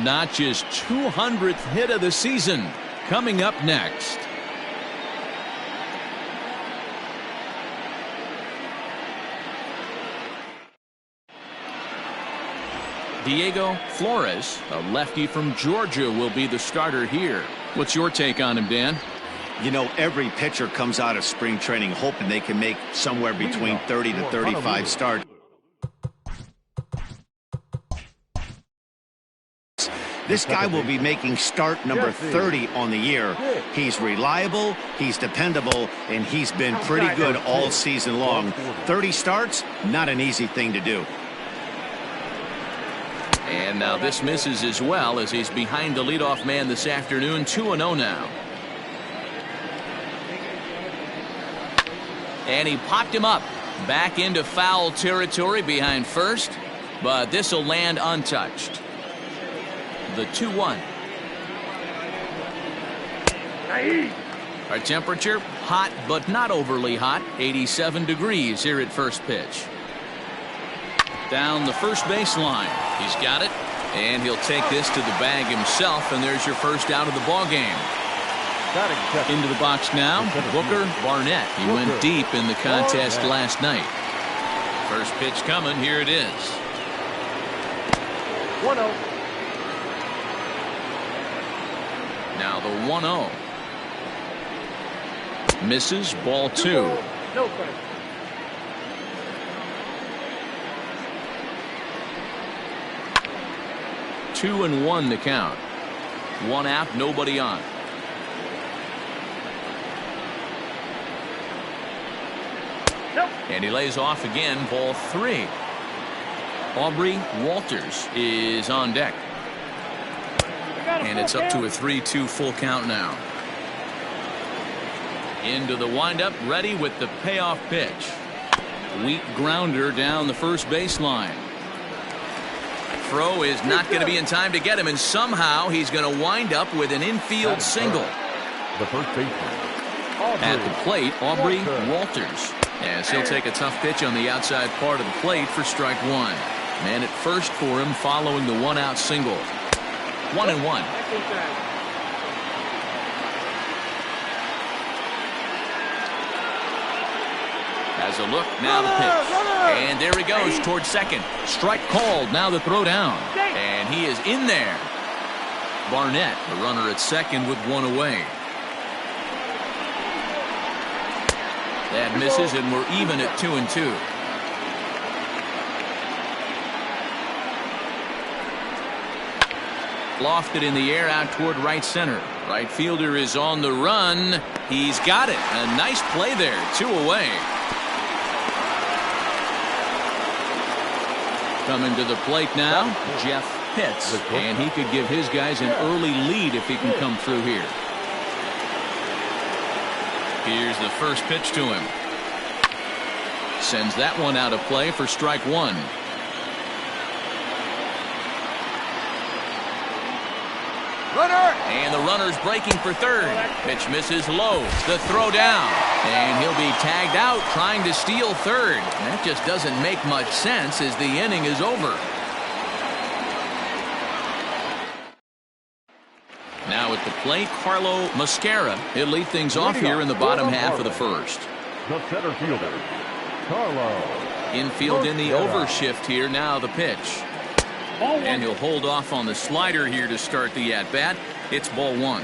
Notch's 200th hit of the season coming up next. Diego Flores, a lefty from Georgia, will be the starter here. What's your take on him, Dan? You know, every pitcher comes out of spring training hoping they can make somewhere between 30 to 35 starts. This guy will be making start number 30 on the year. He's reliable, he's dependable, and he's been pretty good all season long. 30 starts, not an easy thing to do. And now this misses as well as he's behind the leadoff man this afternoon. 2-0 now. And he popped him up back into foul territory behind first, but this will land untouched. The 2-1. Our temperature, hot but not overly hot, 87 degrees here at first pitch. Down the first baseline. He's got it, and he'll take this to the bag himself, and there's your first out of the ball game. Into the box now, Booker Barnett. He went deep in the contest last night. First pitch coming. Here it is. 1-0. Now the 1-0. Misses, ball 2. No question. 2-1 the count. One out, nobody on. Nope. And he lays off again, ball 3. Aubrey Walters is on deck. And it's up to a 3-2 full count now. Into the windup, ready with the payoff pitch. Weak grounder down the first baseline. Throw is not going to be in time to get him, and somehow he's going to wind up with an infield single. The first baseman. At the plate, Aubrey Walters. As he'll take a tough pitch on the outside part of the plate for strike 1. Man at first for him following the one-out single. 1-1. Has a look, now the pitch. And there he goes towards second. Strike called, now the throw down. And he is in there. Barnett, the runner at second with one away. That misses, and we're even at 2-2. Lofted in the air out toward right center. Right fielder is on the run. He's got it. A nice play there. 2 away. Coming to the plate now, Jeff Pitts. And he could give his guys an early lead if he can come through here. Here's the first pitch to him. Sends that one out of play for strike 1. Runner! And the runner's breaking for third. Pitch misses low. The throw down. And he'll be tagged out trying to steal third. That just doesn't make much sense as the inning is over. Now at the plate, Carlo Mascara. He'll lead things off here in the bottom half of the first. The center fielder, Carlo. Infield in the overshift here. Now the pitch. And he'll hold off on the slider here to start the at-bat. It's ball 1.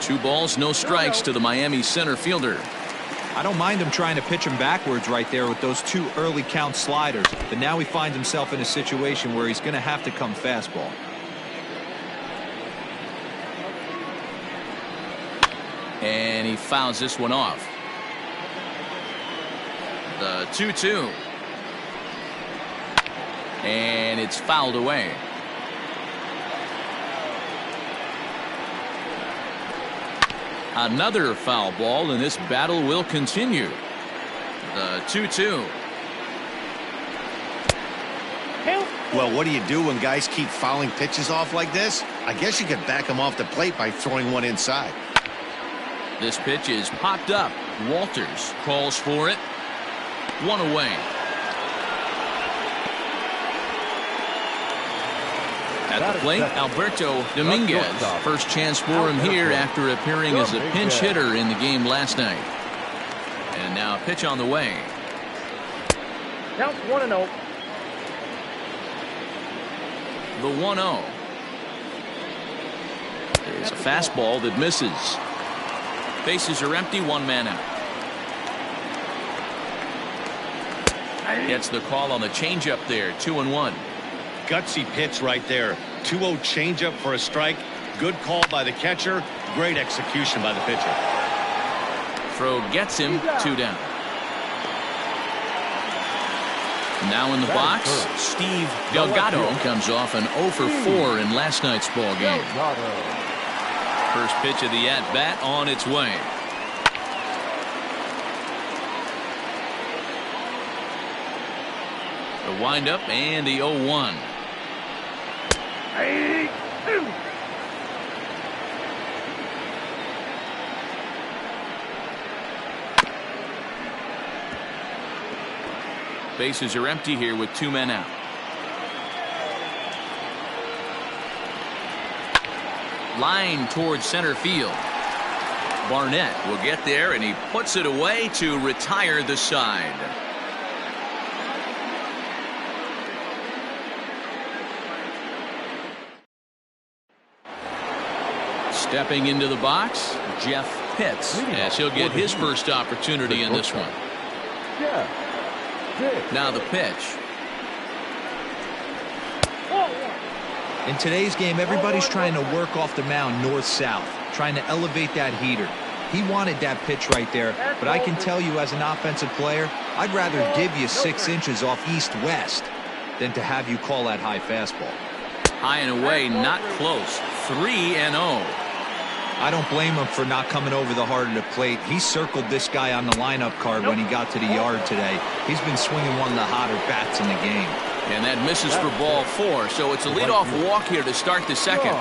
2 balls, no strikes to the Miami center fielder. I don't mind him trying to pitch him backwards right there with those 2 early count sliders. But now he finds himself in a situation where he's going to have to come fastball. And he fouls this one off. The 2-2. And it's fouled away. Another foul ball, and this battle will continue. The 2-2. Well, what do you do when guys keep fouling pitches off like this? I guess you could back them off the plate by throwing one inside. This pitch is popped up. Walters calls for it. 1 away. At the plate, Alberto Dominguez. First chance for him here after appearing as a pinch hitter in the game last night. And now a pitch on the way. Count 1-0. The 1-0. There's a fastball that misses. Bases are empty, one man out. Gets the call on the changeup there, 2-1. Gutsy pitch right there. 2-0 changeup for a strike. Good call by the catcher. Great execution by the pitcher. Throw gets him, 2 down. Now in the box, Steve Delgado comes off an 0 for 4 in last night's ball game. First pitch of the at-bat on its way. The windup and the 0-1. Bases are empty here with 2 men out. Line towards center field. Barnett will get there, and he puts it away to retire the side. Stepping into the box, Jeff Pitts, as he'll get his first opportunity in this one. Now the pitch. In today's game, everybody's trying to work off the mound north-south, trying to elevate that heater. He wanted that pitch right there, but I can tell you as an offensive player, I'd rather give you 6 inches off east-west than to have you call that high fastball. High and away, not close. 3-0. I don't blame him for not coming over the heart of the plate. He circled this guy on the lineup card when he got to the yard today. He's been swinging one of the hotter bats in the game. And that misses for ball 4, so it's a leadoff walk here to start the second.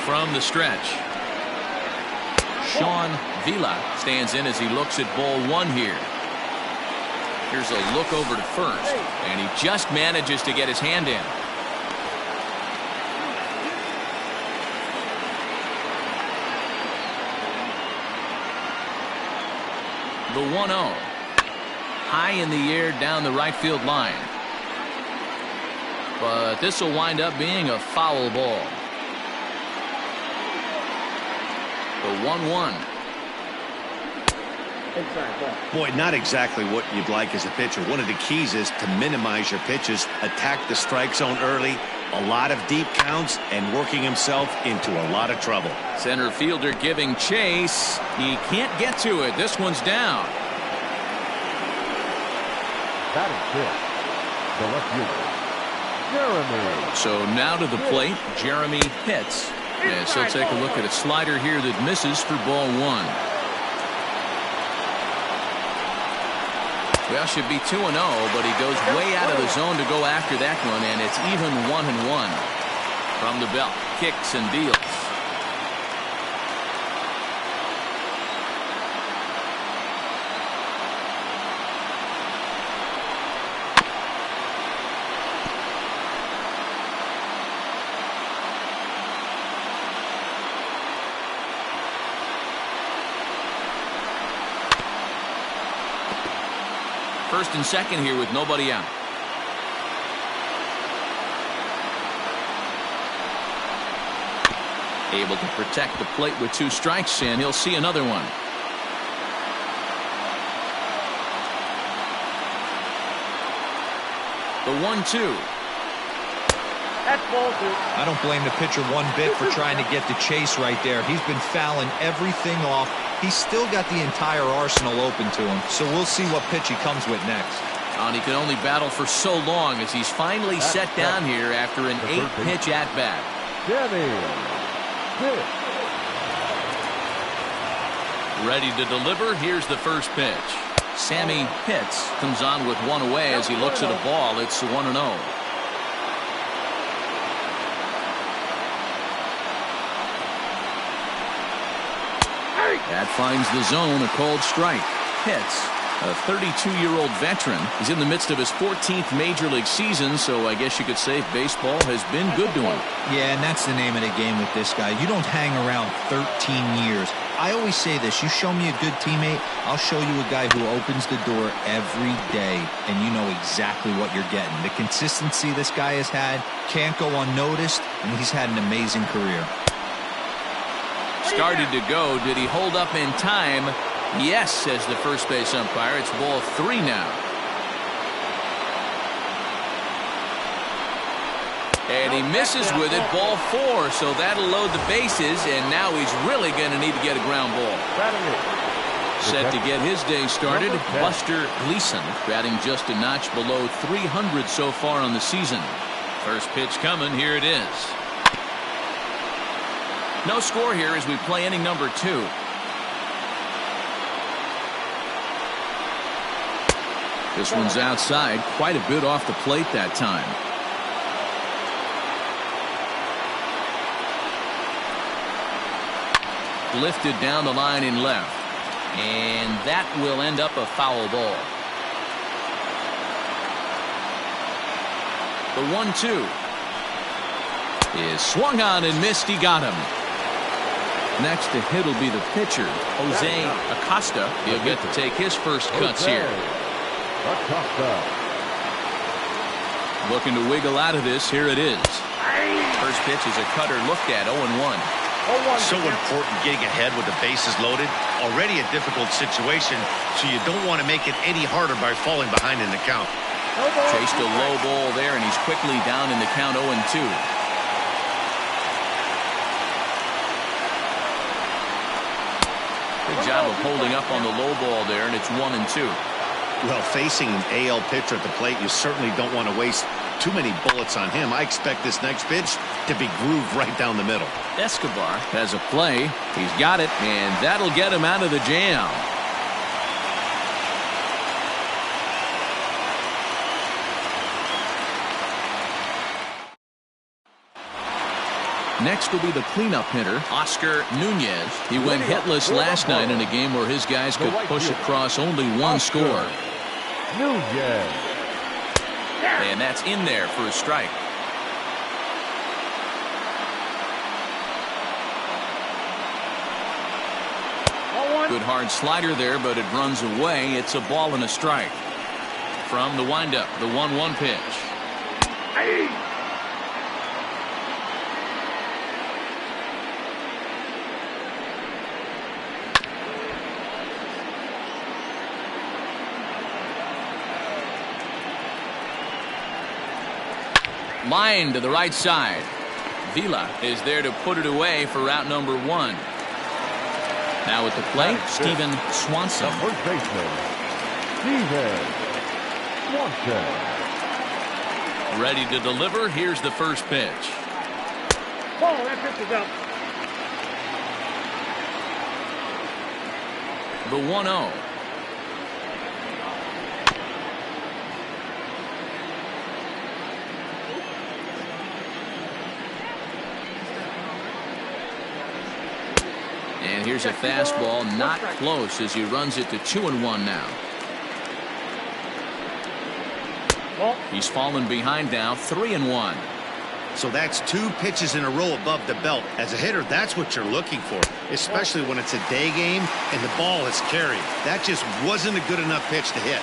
From the stretch, Sean Vila stands in as he looks at ball 1 here. Here's a look over to first, and he just manages to get his hand in. The 1-0. High in the air down the right field line. But this will wind up being a foul ball. The 1-1. Boy, not exactly what you'd like as a pitcher. One of the keys is to minimize your pitches, attack the strike zone early, a lot of deep counts, and working himself into a lot of trouble. Center fielder giving chase. He can't get to it. This one's down. That is it. The left fielder, Jeremy. So now to the plate, Jeremy Pitts. Yes, he'll take a look at a slider here that misses for ball 1. Well, should be 2-0, but he goes way out of the zone to go after that one, and it's even 1-1. From the belt, kicks and deals. First and second here with nobody out. Able to protect the plate with 2 strikes, and he'll see another one. The 1-2. That's ball 2. I don't blame the pitcher one bit for trying to get the chase right there. He's been fouling everything off. He's still got the entire arsenal open to him, so we'll see what pitch he comes with next. And he can only battle for so long as he's finally set down here after an 8-pitch at-bat. Ready to deliver. Here's the first pitch. Sammy Pitts comes on with 1 away as he looks at a ball. It's 1-0. That finds the zone, a cold strike. Pitts A 32-year-old veteran. He's in the midst of his 14th major league season, so I guess you could say baseball has been good to him. Yeah, and that's the name of the game with this guy. You don't hang around 13 years. I always say this, you show me a good teammate, I'll show you a guy who opens the door every day, and you know exactly what you're getting. The consistency this guy has had can't go unnoticed, and he's had an amazing career. Started to go. Did he hold up in time? Yes, says the first base umpire. It's ball 3 now. And he misses with it, ball 4. So that'll load the bases, and now he's really going to need to get a ground ball. Set to get his day started, Buster Gleason, batting just a notch below 300 so far on the season. First pitch coming. Here it is. No score here as we play inning number 2. This one's outside, quite a bit off the plate that time. Lifted down the line in left. And that will end up a foul ball. The 1-2 is swung on and missed. He got him. Next to hit will be the pitcher, Jose Acosta. He'll get to take his first cuts here. Looking to wiggle out of this. Here it is. First pitch is a cutter looked at. 0-1. So important getting ahead with the bases loaded. Already a difficult situation, so you don't want to make it any harder by falling behind in the count. Chased a low ball there, and he's quickly down in the count. 0-2. Good job of holding up on the low ball there, and it's 1-2. Well, facing an AL pitcher at the plate, you certainly don't want to waste too many bullets on him. I expect this next pitch to be grooved right down the middle. Escobar has a play. He's got it, and that'll get him out of the jam. Next will be the cleanup hitter, Oscar Nunez. He went hitless last night in a game where his guys could push across only one score. And that's in there for a strike. Good hard slider there, but it runs away. It's a ball and a strike. From the windup, the 1-1 pitch. Line to the right side. Vila is there to put it away for route number 1. Now at the plate, Steven Swanson. The first baseman, Steven Swanson. Ready to deliver. Here's the first pitch. Ball, that pitch is up. The 1-0. And here's a fastball, not close as he runs it to 2-1 now. He's fallen behind now, 3-1. So that's 2 pitches in a row above the belt. As a hitter, that's what you're looking for, especially when it's a day game and the ball is carried. That just wasn't a good enough pitch to hit.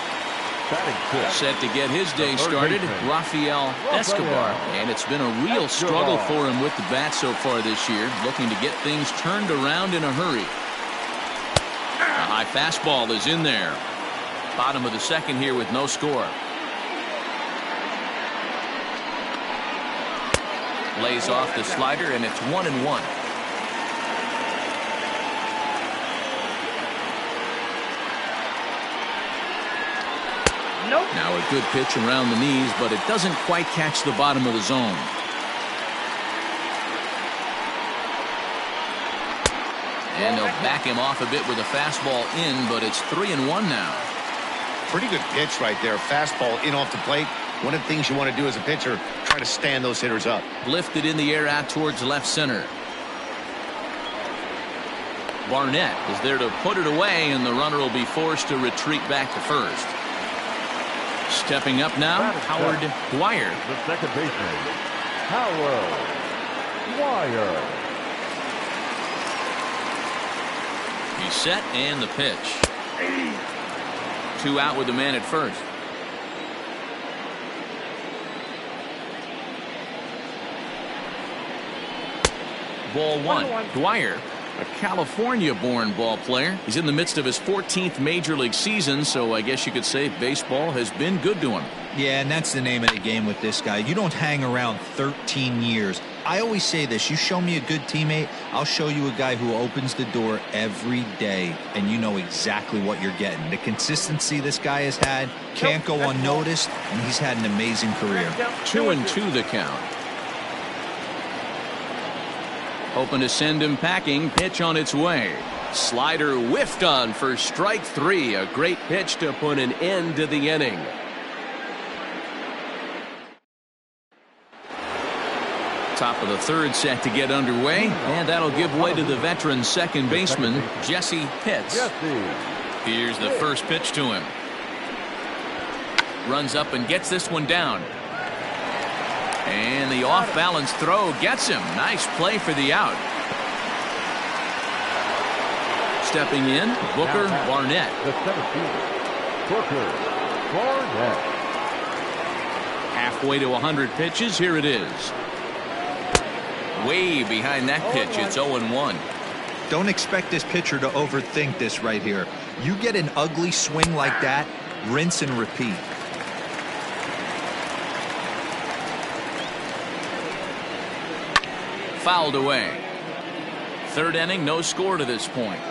Set to get his day started, Rafael Escobar. And it's been a real struggle for him with the bat so far this year, looking to get things turned around in a hurry. A high fastball is in there. Bottom of the second here with no score. Lays off the slider, and it's 1-1. Nope. Now a good pitch around the knees, but it doesn't quite catch the bottom of the zone. And they'll back him off a bit with a fastball in, but it's 3-1 now. Pretty good pitch right there. Fastball in off the plate. One of the things you want to do as a pitcher, try to stand those hitters up. Lifted in the air out towards left center. Barnett is there to put it away, and the runner will be forced to retreat back to first. Stepping up now, Howard Dwyer. The second baseman, Howard Dwyer. He's set, and the pitch. 2 out with the man at first. Ball 1. Dwyer, a California-born ball player. He's in the midst of his 14th major league season, so I guess you could say baseball has been good to him. Yeah, and that's the name of the game with this guy. You don't hang around 13 years. I always say this, you show me a good teammate, I'll show you a guy who opens the door every day, and you know exactly what you're getting. The consistency this guy has had can't go unnoticed, and he's had an amazing career. 2-2 the count. Hoping to send him packing. Pitch on its way. Slider whiffed on for strike 3. A great pitch to put an end to the inning. Top of the third set to get underway, and that'll give way to the veteran second baseman, Jesse Pitts. Here's the first pitch to him. Runs up and gets this one down. And the off-balance throw gets him. Nice play for the out. Stepping in, Booker Barnett. The center fielder, Booker Barnett. Halfway to 100 pitches. Here it is. Way behind that pitch. It's 0-1. Don't expect this pitcher to overthink this right here. You get an ugly swing like that, rinse and repeat. Fouled away. Third inning, no score to this point.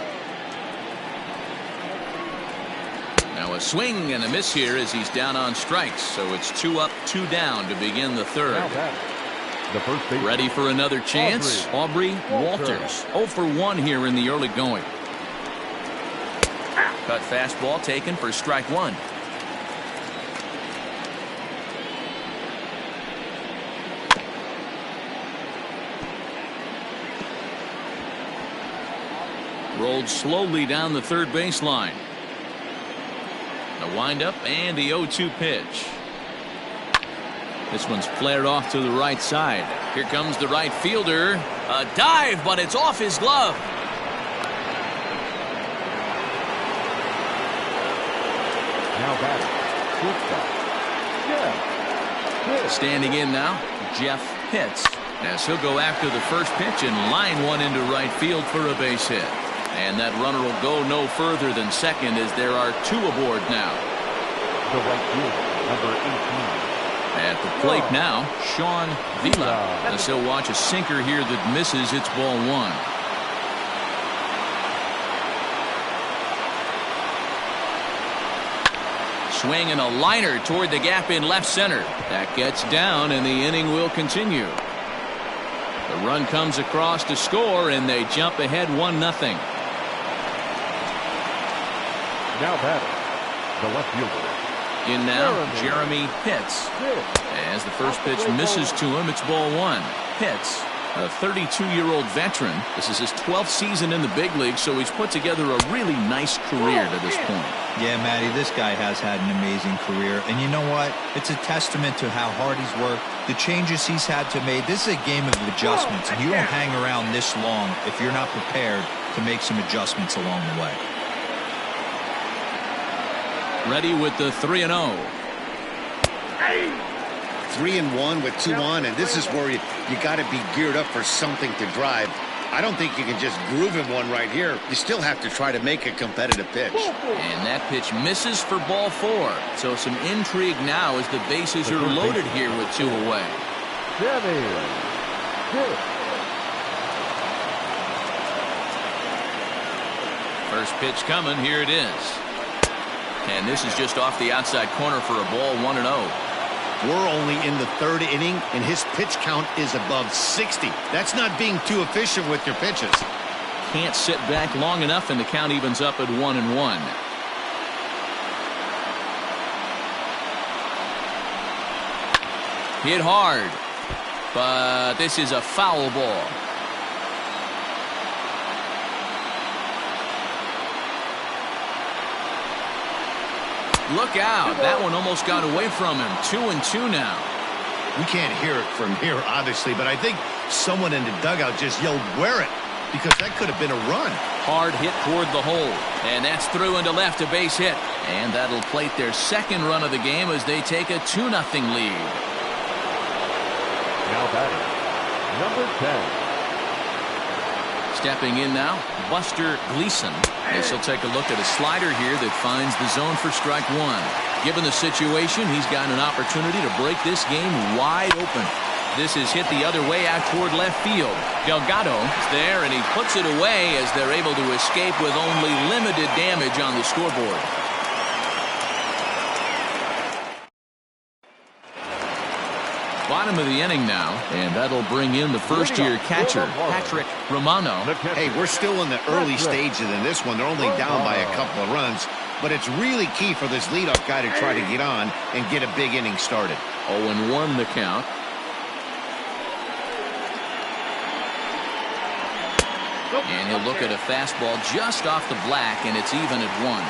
Now a swing and a miss here as he's down on strikes. So it's 2 up, 2 down to begin the third. The first baseman, Ready for another chance? Aubrey Walters. 0 for 1 here in the early going. Cut fastball taken for strike 1. Rolled slowly down the third baseline. The windup and the 0-2 pitch. This one's flared off to the right side. Here comes the right fielder. A dive, but it's off his glove. now batting, shortstop, Standing in now, Jeff Pitts, as he'll go after the first pitch and line one into right field for a base hit. And that runner will go no further than second as there are 2 aboard now. The right fielder, number 18. At the plate now, Sean Vila, as he'll watch a sinker here that misses. It's ball 1. Swing and a liner toward the gap in left center. That gets down and the inning will continue. The run comes across to score and they jump ahead 1-0. Now batting, the left fielder. In now, Jeremy Pitts. As the first pitch misses to him, it's ball 1. Pitts, a 32-year-old veteran. This is his 12th season in the big league, so he's put together a really nice career to this point. Yeah, Matty, this guy has had an amazing career. And you know what? It's a testament to how hard he's worked, the changes he's had to make. This is a game of adjustments, and you don't hang around this long if you're not prepared to make some adjustments along the way. Ready with the 3-0. 3-1 with 2 on, and this is where you got to be geared up for something to drive. I don't think you can just groove him one right here. You still have to try to make a competitive pitch. And that pitch misses for ball 4. So some intrigue now as the bases are loaded here with 2 away. First pitch coming. Here it is. And this is just off the outside corner for a ball 1-0. We're only in the 3rd inning, and his pitch count is above 60. That's not being too efficient with your pitches. Can't sit back long enough, and the count evens up at 1-1. Hit hard, but this is a foul ball. Look out. That one almost got away from him. 2-2 now. We can't hear it from here, obviously, but I think someone in the dugout just yelled, "Wear it," because that could have been a run. Hard hit toward the hole. And that's through into left, a base hit. And that'll plate their second run of the game as they take a 2-0 lead. Now batting, number 10. Stepping in now, Buster Gleason. As he'll take a look at a slider here that finds the zone for strike one. Given the situation, he's got an opportunity to break this game wide open. This is hit the other way out toward left field. Delgado is there, and he puts it away as they're able to escape with only limited damage on the scoreboard. Bottom of the inning now, and that'll bring in the first-year catcher, Patrick Romano. Hey, we're still in the early stages in this one. They're only down by a couple of runs, but it's really key for this leadoff guy to try to get on and get a big inning started. 0-1 the count. And he'll look at a fastball just off the black, and it's even at 1.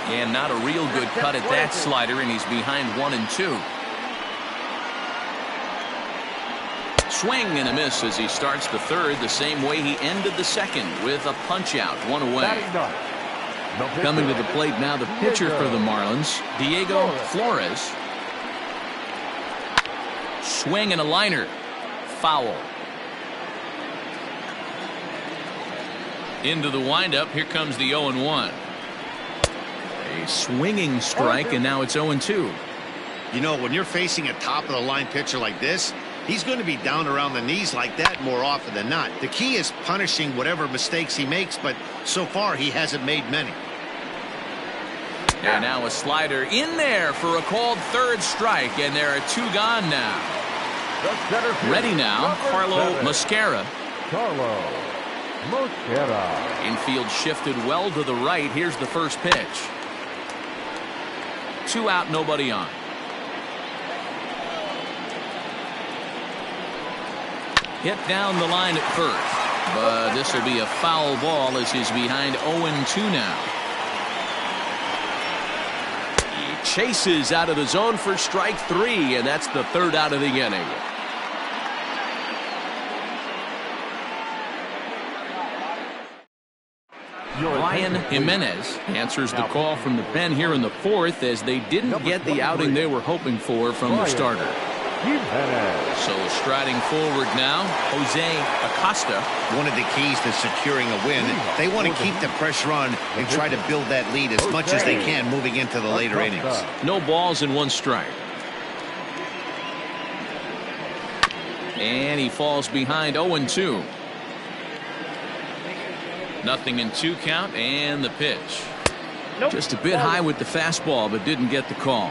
And not a real good cut at that slider, and he's behind 1-2. Swing and a miss as he starts the third the same way he ended the second with a punch out, 1 away. Coming to the plate now, the pitcher for the Marlins, Diego Flores. Swing and a liner. Foul. Into the windup. Here comes the 0-1. A swinging strike, and now it's 0-2. You know, when you're facing a top-of-the-line pitcher like this, he's going to be down around the knees like that more often than not. The key is punishing whatever mistakes he makes, but so far he hasn't made many. And now a slider in there for a called third strike, and there are 2 gone now. Ready now, Carlo Mosquera. Carlo Mosquera. Infield shifted well to the right. Here's the first pitch. 2 out, nobody on. Hit down the line at first, but this will be a foul ball as he's behind 0-2 now. He chases out of the zone for strike 3, and that's the third out of the inning. Ryan Jimenez answers the call from the pen here in the fourth as they didn't get the outing they were hoping for from the starter. So striding forward now, Jose Acosta. One of the keys to securing a win, they want to keep the pressure on and try to build that lead as much as they can moving into the later innings. No balls and 1 strike. And he falls behind 0-2. 0-2 count, and the pitch. Just a bit high with the fastball, but didn't get the call.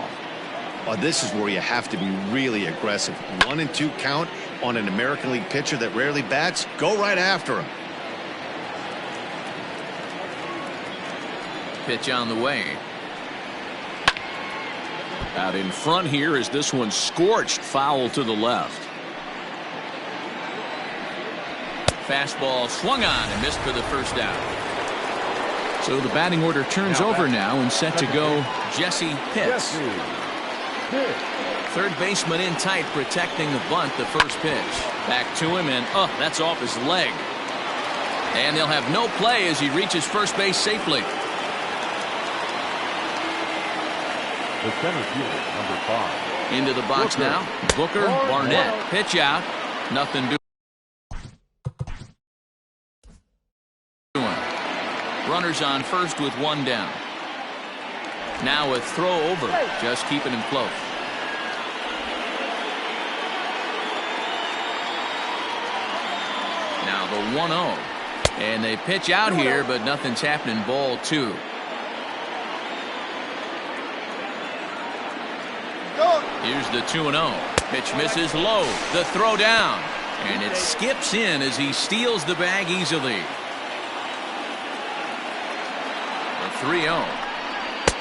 Well, this is where you have to be really aggressive. 1-2 count on an American League pitcher that rarely bats. Go right after him. Pitch on the way. Out in front here is this one scorched foul to the left. Fastball swung on and missed for the first out. So the batting order turns over now and set to go Jesse Pitts. Third baseman in tight, protecting the bunt, the first pitch. Back to him, and that's off his leg. And they'll have no play as he reaches first base safely. The center fielder, number 5. Into the box now. Booker, Barnett. Pitch out. Nothing doing. Runners on first with 1 down. Now a throw over, just keeping him close. Now the 1-0. And they pitch out here, but nothing's happening. Ball 2. Here's the 2-0. Pitch misses low. The throw down. And it skips in as he steals the bag easily. 3-0.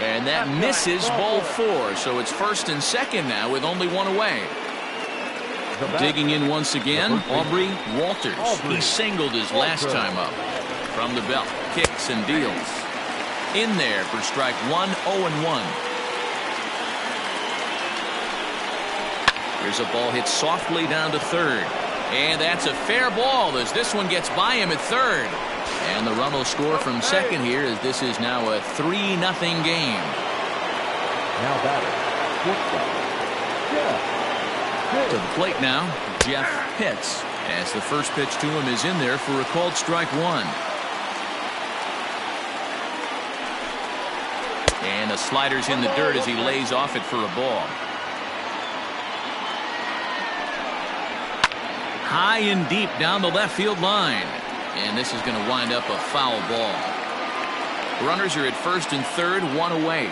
And that misses ball 4. So it's first and second now with only 1 away. Digging in once again, Aubrey Walters. He singled his last time up. From the belt, kicks and deals. In there for strike one, 0-1. Here's a ball hit softly down to third. And that's a fair ball as this one gets by him at third. And the run will score from second here as this is now a 3-0 game. Now batting, shortstop, Jeff. To the plate now, Jeff Pitts, as the first pitch to him is in there for a called strike one. And the slider's in the dirt as he lays off it for a ball. High and deep down the left field line. And this is going to wind up a foul ball. Runners are at first and third, one away.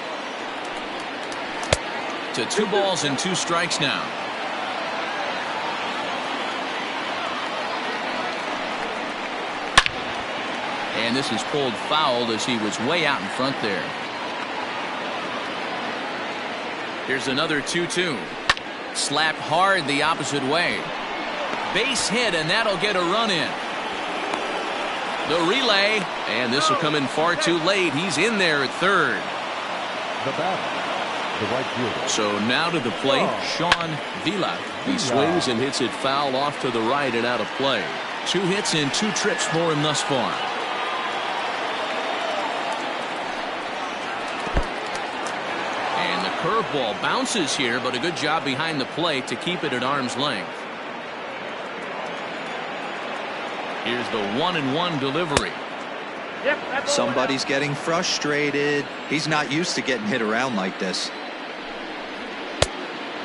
To 2 balls and 2 strikes now. And this is pulled foul as he was way out in front there. Here's another 2-2. Slapped hard the opposite way. Base hit, and that'll get a run in. The relay, and this will come in far too late. He's in there at third. The batter, the right fielder. So now to the plate, Sean Vila. He swings and hits it foul off to the right and out of play. 2 hits and 2 trips for him thus far. And the curveball bounces here, but a good job behind the plate to keep it at arm's length. Here's the 1-1 delivery. Somebody's getting frustrated. He's not used to getting hit around like this.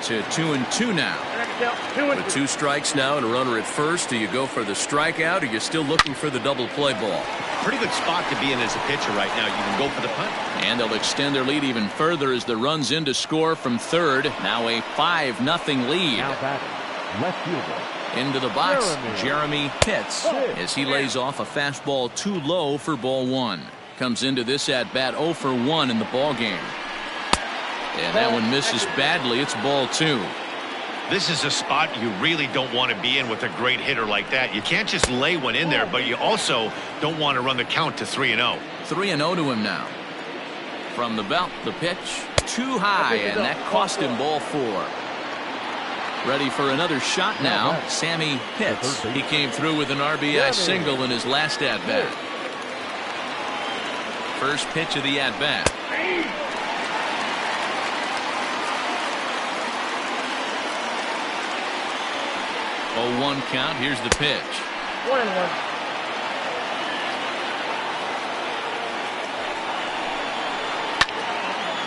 To 2-2 now. With 2 strikes now and a runner at first, do you go for the strikeout or you're still looking for the double play ball? Pretty good spot to be in as a pitcher right now. You can go for the punt. And they'll extend their lead even further as the runs in to score from third. Now a 5-0 lead. Now batting, left fielder. Into the box, Jeremy Pitts, as he lays off a fastball too low for ball 1. Comes into this at bat 0 for 1 in the ball game. And that one misses badly. It's ball 2. This is a spot you really don't want to be in with a great hitter like that. You can't just lay one in there, but you also don't want to run the count to 3-0. 3-0 to him now. From the belt, the pitch too high, and that cost him ball 4. Ready for another shot now, Sammy Pitts. He came through with an RBI single in his last at-bat. First pitch of the at-bat. 0-1 count. Here's the pitch. 1-1.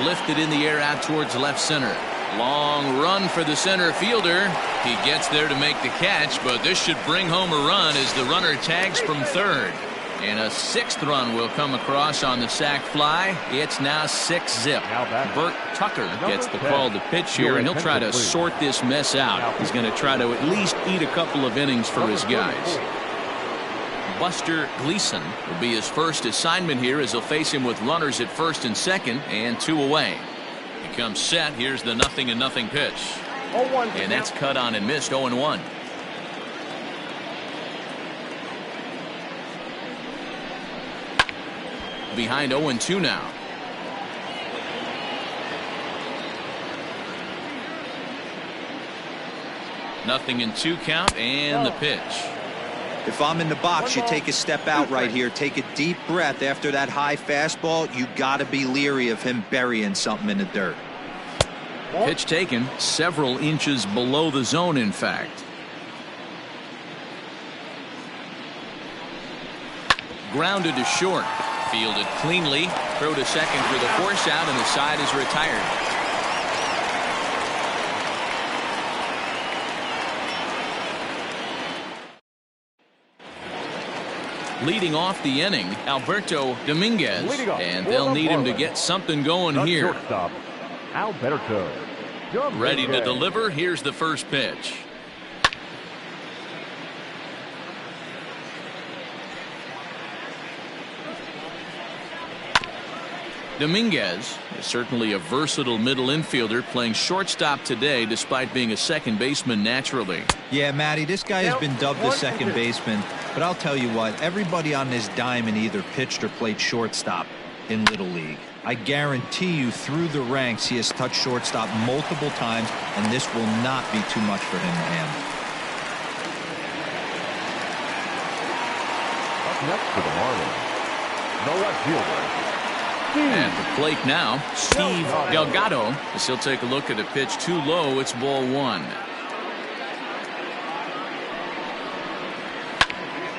Lifted in the air out towards left center. Long run for the center fielder. He gets there to make the catch, but this should bring home a run as the runner tags from third. And a 6th run will come across on the sac fly. It's now 6-zip. Bert Tucker gets the call to pitch here, and he'll try to sort this mess out. He's going to try to at least eat a couple of innings for his guys. Buster Gleason will be his first assignment here as he'll face him with runners at first and second and 2 away. He comes set. Here's the 0-0 pitch. And that's cut on and missed. 0-1. Behind 0-2 now. Nothing in 2 count and the pitch. If I'm in the box, you take a step out right here. Take a deep breath after that high fastball. You got to be leery of him burying something in the dirt. Pitch taken several inches below the zone, in fact. Grounded to short. Fielded cleanly. Throw to second for the force out, and the side is retired. Leading off the inning, Alberto Dominguez, and they'll need him to get something going here. Alberto. Ready to deliver. Here's the first pitch. Dominguez is certainly a versatile middle infielder, playing shortstop today despite being a second baseman naturally. Yeah, Matty, this guy has been dubbed the second baseman, but I'll tell you what, everybody on this diamond either pitched or played shortstop. in Little League. I guarantee you through the ranks he has touched shortstop multiple times, and this will not be too much for him to handle. Up next for the Marlins, the left fielder. At the plate now, Steve Delgado, as he'll take a look at a pitch too low. It's ball one.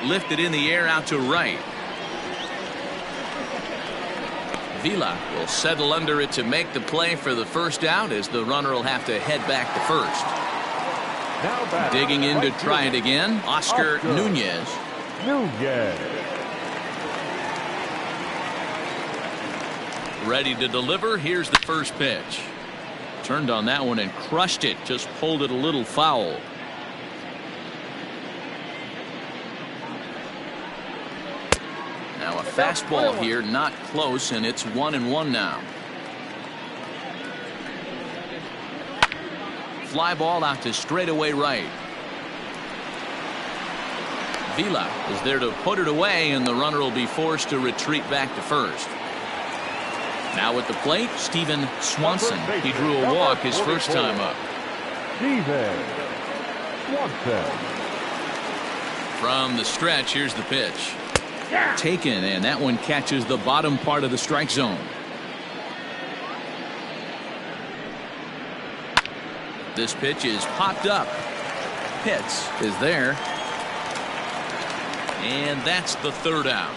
Lifted in the air out to right. Vila will settle under it to make the play for the first out, as the runner will have to head back to first. Digging in to try it again, Oscar Nunez. Ready to deliver. Here's the first pitch. Turned on that one and crushed it. Just pulled it a little foul. Now a fastball here, not close, and it's 1-1 now. Fly ball out to straightaway right. Vila is there to put it away, and the runner will be forced to retreat back to first. Now at the plate, Steven Swanson. He drew a walk his first time up. From the stretch, here's the pitch. Taken, and that one catches the bottom part of the strike zone. This pitch is popped up. Pitts is there. And that's the third out.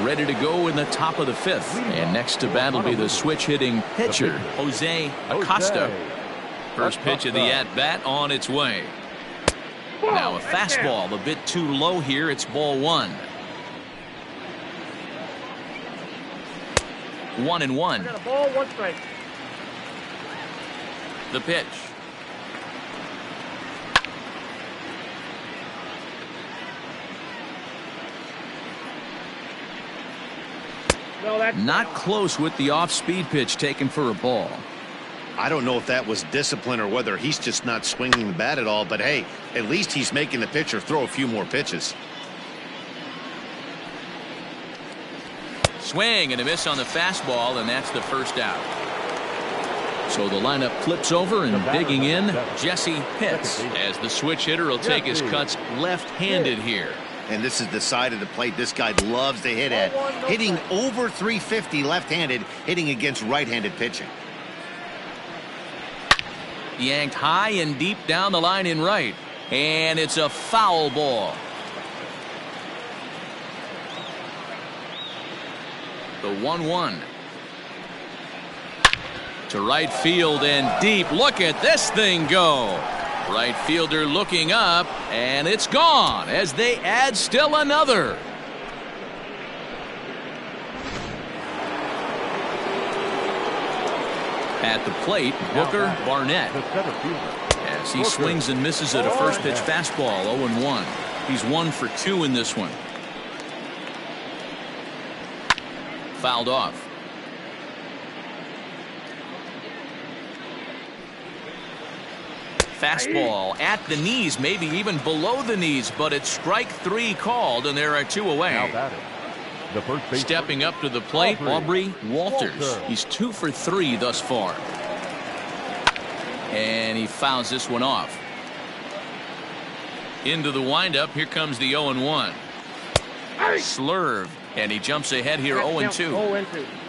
Ready to go in the top of the fifth, and next to bat will be the switch hitting pitcher Jose Acosta. First pitch of the at bat on its way. Now a fastball a bit too low here. It's ball one. 1-1. Got a ball, one strike. The pitch. Not close with the off-speed pitch taken for a ball. I don't know if that was discipline or whether he's just not swinging the bat at all, but hey, at least he's making the pitcher throw a few more pitches. Swing and a miss on the fastball, and that's the first out. So the lineup flips over, and digging in, Jesse Pitts, as the switch hitter will take his cuts left-handed here. And this is the side of the plate this guy loves to hit at. Hitting over 350 left-handed, hitting against right-handed pitching. Yanked high and deep down the line in right. And it's a foul ball. The 1-1. To right field and deep. Look at this thing go. Right fielder looking up, and it's gone as they add still another. At the plate, Booker Barnett. As he swings and misses at a first pitch fastball, 0-1. He's 1 for 2 in this one. Fouled off. Fastball at the knees, maybe even below the knees, but it's strike 3 called, and there are 2 away. Stepping up to the plate, Aubrey Walters. He's 2 for 3 thus far. And he fouls this one off. Into the windup, here comes the 0-1. Slurve, and he jumps ahead here 0-2.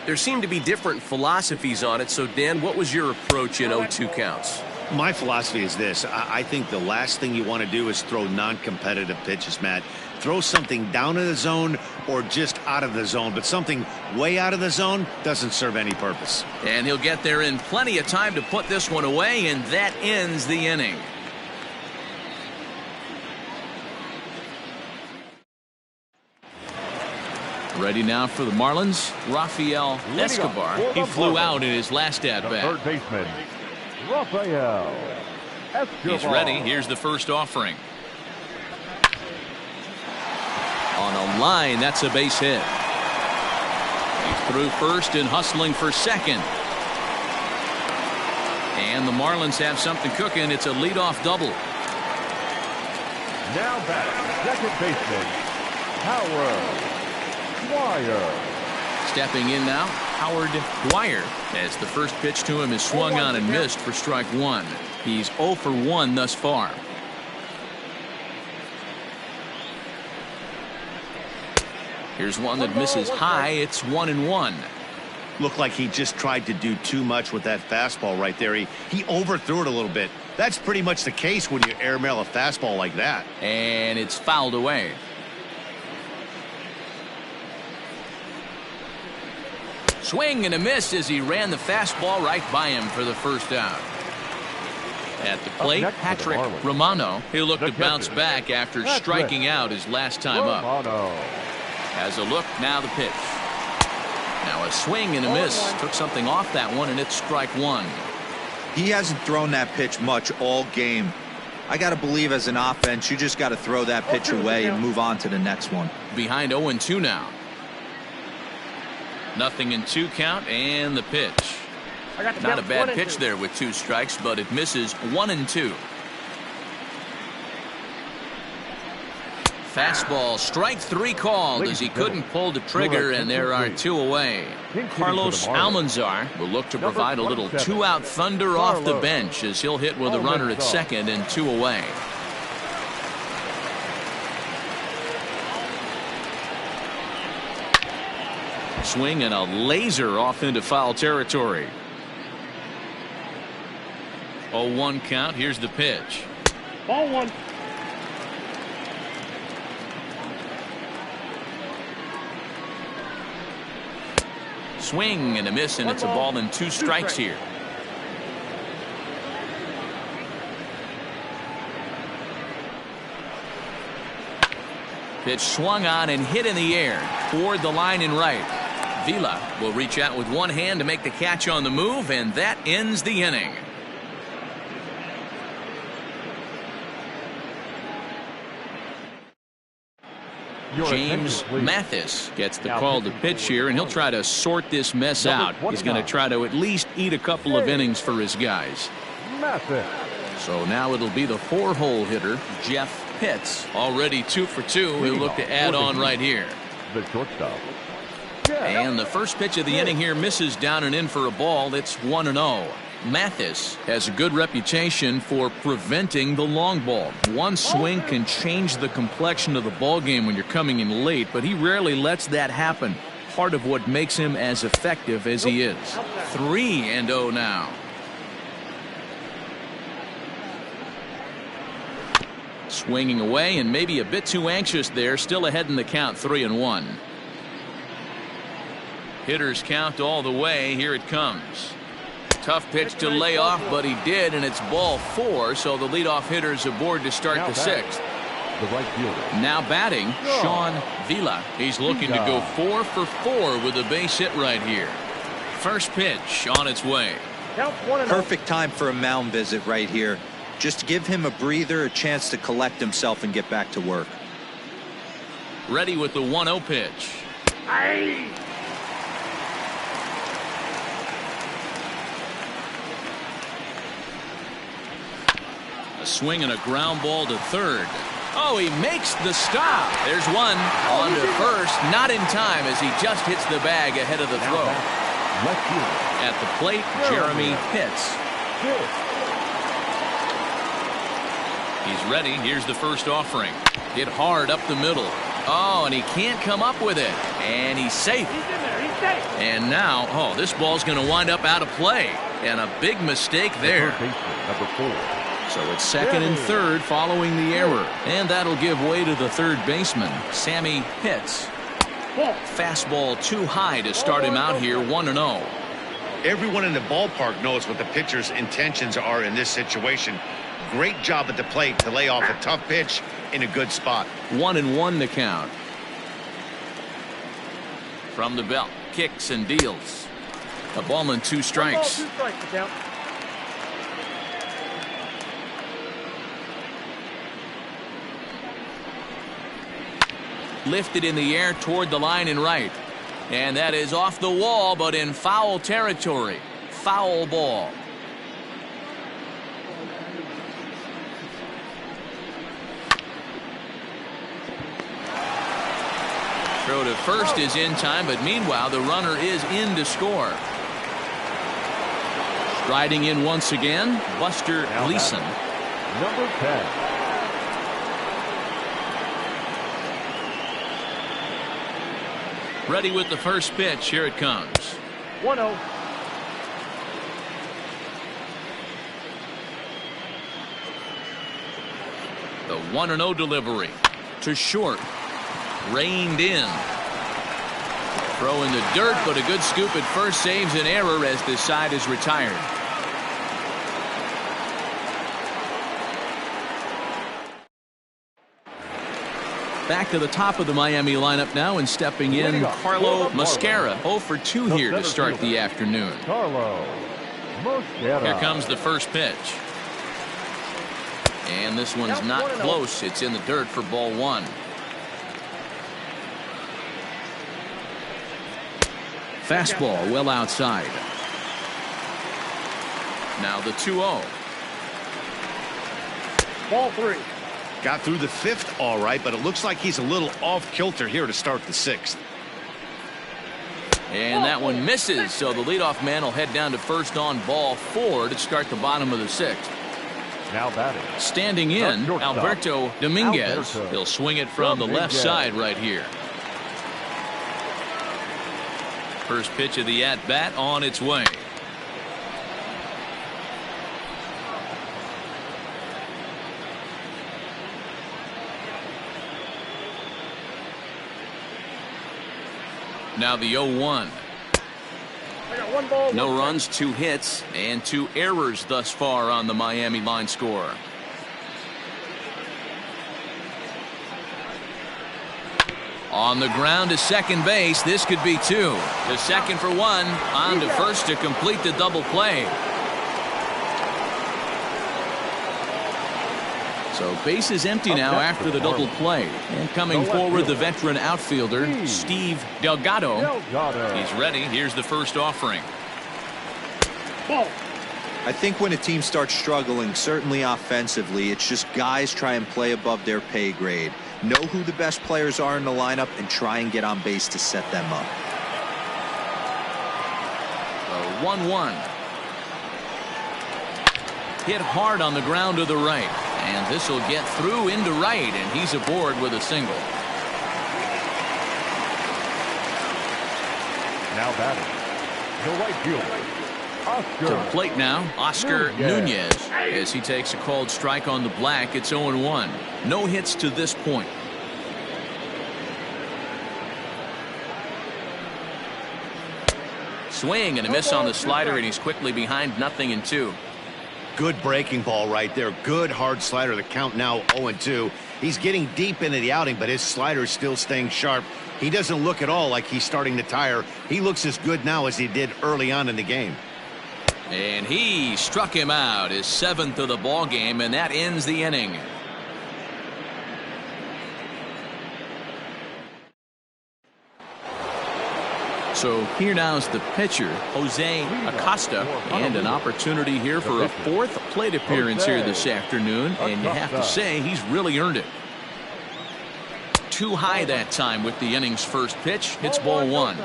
There seem to be different philosophies on it, so Dan, what was your approach in 0-2 counts? My philosophy is this. I think the last thing you want to do is throw non-competitive pitches, Matt. Throw something down in the zone or just out of the zone, but something way out of the zone doesn't serve any purpose. And he'll get there in plenty of time to put this one away, and that ends the inning. Ready now for the Marlins, Rafael Escobar. He flew out in his last at-bat. Third baseman, Rafael Escobar. He's ready. Here's the first offering. On a line, that's a base hit. He's through first and hustling for second. And the Marlins have something cooking. It's a leadoff double. Now back, second baseman, Howard Dwyer. Stepping in now, Howard Dwyer, as the first pitch to him is swung on and missed for strike one. He's 0 for 1 thus far. Here's one that misses high. It's 1-1. Looked like he just tried to do too much with that fastball right there. He overthrew it a little bit. That's pretty much the case when you airmail a fastball like that. And it's fouled away. Swing and a miss as he ran the fastball right by him for the first out. At the plate, Patrick Romano. He'll look to bounce back after striking out his last time up. Has a look, now the pitch. Now a swing and a miss. Took something off that one, and it's strike one. He hasn't thrown that pitch much all game. I got to believe as an offense, you just got to throw that pitch away and move on to the next one. Behind 0-2 now. 0-2 count, and the pitch. Not a bad pitch there with 2 strikes, but it misses 1-2. Fastball, strike 3 called as he couldn't pull the trigger, and there are 2 away. Carlos Almanzar will look to provide a little 2-out thunder off the bench as he'll hit with a runner at second and 2 away. Swing and a laser off into foul territory. 0-1 count. Here's the pitch. Ball 1. Swing and a miss, and it's a ball and 2 strikes here. Pitch swung on and hit in the air toward the line and right. Vila will reach out with one hand to make the catch on the move, and that ends the inning. James Mathis gets the call to pitch here, and he'll try to sort this mess out. He's going to try to at least eat a couple of innings for his guys. So now it'll be the 4-hole hitter, Jeff Pitts, already 2 for 2. He'll look to add on right here. The shortstop. And the first pitch of the inning here misses down and in for a ball. It's 1-0. Mathis has a good reputation for preventing the long ball. One swing can change the complexion of the ball game when you're coming in late, but he rarely lets that happen. Part of what makes him as effective as he is. 3-0 now. Swinging away, and maybe a bit too anxious there. Still ahead in the count, 3-1. Hitters count all the way. Here it comes. Tough pitch to lay off, but he did, and it's ball 4, so the leadoff hitter's aboard to start the 6th. The right fielder. Now batting, Sean Vila. He's looking to go 4 for 4 with a base hit right here. First pitch on its way. Perfect time for a mound visit right here. Just to give him a breather, a chance to collect himself and get back to work. Ready with the 1-0 pitch. Aye. A swing and a ground ball to third. Oh, he makes the stop. There's one on to first. Not in time as he just hits the bag ahead of the throw. At the plate, Jeremy Pitts. He's ready. Here's the first offering. Hit hard up the middle. Oh, and he can't come up with it. And he's safe. He's in there. He's safe. And now, oh, this ball's going to wind up out of play. And a big mistake there. Number 4. So it's second and third following the error. And that'll give way to the third baseman, Sammy Pitts. Fastball too high to start him out here, 1-0. Everyone in the ballpark knows what the pitcher's intentions are in this situation. Great job at the plate to lay off a tough pitch in a good spot. 1-1 to count. From the belt, kicks and deals. A ball and 2 strikes. 2 strikes to count. Lifted in the air toward the line and right. And that is off the wall, but in foul territory. Foul ball. throw to first is in time, but meanwhile the runner is in to score. Striding in once again, Buster Gleason. Number 10. Ready with the first pitch. Here it comes. 1-0. The 1-0 delivery to short. Reined in. Throw in the dirt, but a good scoop at first saves an error as this side is retired. Back to the top of the Miami lineup now, and stepping in, Carlo Mosquera. 0 for 2 here to start the afternoon. Carlo Mosquera. Here comes the first pitch. And this one's not close. It's in the dirt for ball 1. Fastball well outside. Now the 2-0. Ball 3. Got through the 5th all right, but it looks like he's a little off kilter here to start the 6th. And that one misses, so the leadoff man will head down to first on ball 4 to start the bottom of the 6th. Now batting. Standing in, Alberto Dominguez. He'll swing it from the left side right here. First pitch of the at-bat on its way. Now the 0-1. I got 1 ball. No runs, 2 hits, and 2 errors thus far on the Miami line score. On the ground to second base. This could be 2. To second for 1. On to first to complete the double play. So base is empty now after the double play. And coming forward, the veteran outfielder, Steve Delgado. He's ready. Here's the first offering. Ball. I think when a team starts struggling, certainly offensively, it's just guys try and play above their pay grade. Know who the best players are in the lineup and try and get on base to set them up. 1-1. Hit hard on the ground to the right. And this will get through into right, and he's aboard with a single. Now batting. The right fielder, Oscar. To the plate now, Oscar Nunez. As he takes a called strike on the black, it's 0-1. No hits to this point. Swing and a miss on the slider, and he's quickly behind 0-2. Good breaking ball right there. Good hard slider. The count now 0-2. He's getting deep into the outing, but his slider is still staying sharp. He doesn't look at all like he's starting to tire. He looks as good now as he did early on in the game. And he struck him out, his 7th of the ball game, and that ends the inning. So here now is the pitcher, Jose Acosta, and an opportunity here for a 4th plate appearance here this afternoon, and you have to say he's really earned it. Too high that time with the inning's first pitch. Hits ball 1.